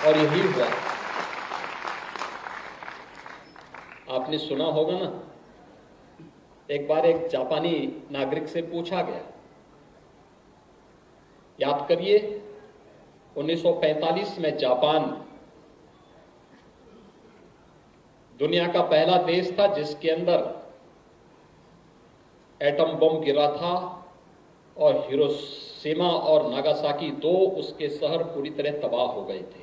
और यही हुआ। आपने सुना होगा ना, एक बार एक जापानी नागरिक से पूछा गया, याद करिए 1945 में जापान दुनिया का पहला देश था जिसके अंदर एटम बम गिरा था और हिरोशिमा और नागासाकी दो उसके शहर पूरी तरह तबाह हो गए थे।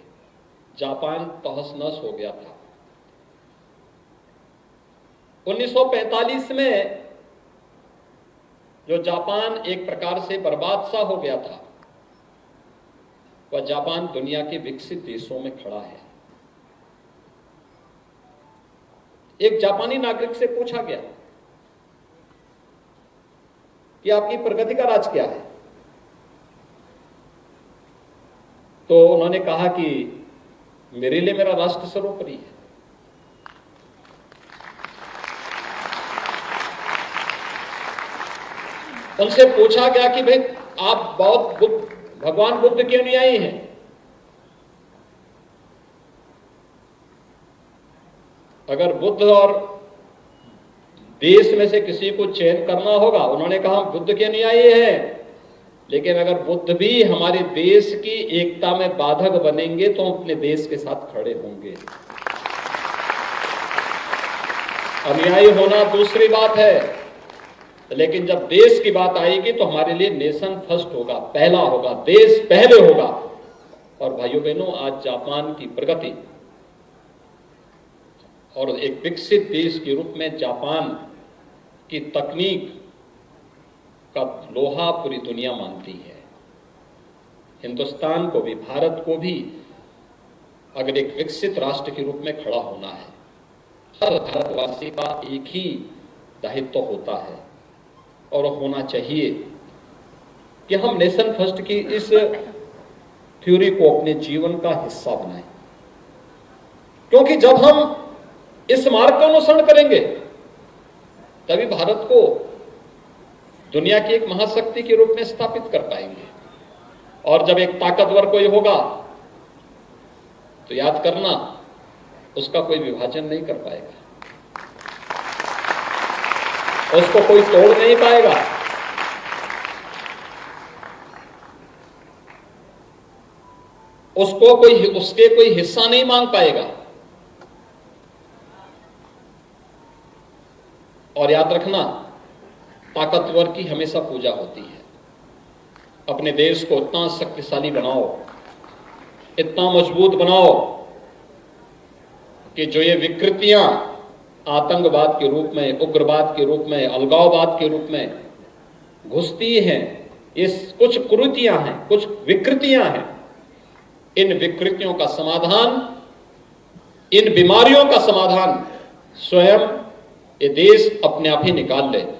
जापान तहस-नहस हो गया था। 1945 में जो जापान एक प्रकार से बर्बाद सा हो गया था, वह जापान दुनिया के विकसित देशों में खड़ा है। एक जापानी नागरिक से पूछा गया कि आपकी प्रगति का राज क्या है? तो उन्होंने कहा कि मेरे लिए मेरा राष्ट्र सर्वोपरि है। उनसे पूछा गया कि भाई आप भगवान बुद्ध के अनुयायी हैं। अगर बुद्ध और देश में से किसी को चयन करना होगा, उन्होंने कहा हम बुद्ध के अनुयायी हैं, लेकिन अगर बुद्ध भी हमारे देश की एकता में बाधक बनेंगे तो हम अपने देश के साथ खड़े होंगे। अनुयायी होना दूसरी बात है, लेकिन जब देश की बात आएगी तो हमारे लिए नेशन फर्स्ट होगा, पहला होगा, देश पहले होगा। और भाइयों बहनों, आज जापान की प्रगति और एक विकसित देश के रूप में जापान की तकनीक का लोहा पूरी दुनिया मानती है। हिंदुस्तान को भी, भारत को भी अगर एक विकसित राष्ट्र के रूप में खड़ा होना है, हर भारतवासी का एक ही दायित्व होता है और होना चाहिए कि हम नेशन फर्स्ट की इस थ्योरी को अपने जीवन का हिस्सा बनाएं। क्योंकि जब हम इस मार्ग का अनुसरण करेंगे तभी भारत को दुनिया की एक महाशक्ति के रूप में स्थापित कर पाएंगे। और जब एक ताकतवर कोई होगा तो याद करना, उसका कोई विभाजन नहीं कर पाएगा, उसको कोई तोड़ नहीं पाएगा। उसके कोई हिस्सा नहीं मांग पाएगा। और याद रखना, ताकतवर की हमेशा पूजा होती है। अपने देश को इतना शक्तिशाली बनाओ, इतना मजबूत बनाओ कि जो ये विकृतियां आतंकवाद के रूप में, उग्रवाद के रूप में, अलगाववाद के रूप में घुसती हैं, इस कुछ कुरीतियां हैं, कुछ विकृतियां हैं, इन विकृतियों का समाधान, इन बीमारियों का समाधान स्वयं ये देश अपने आप ही निकाल ले।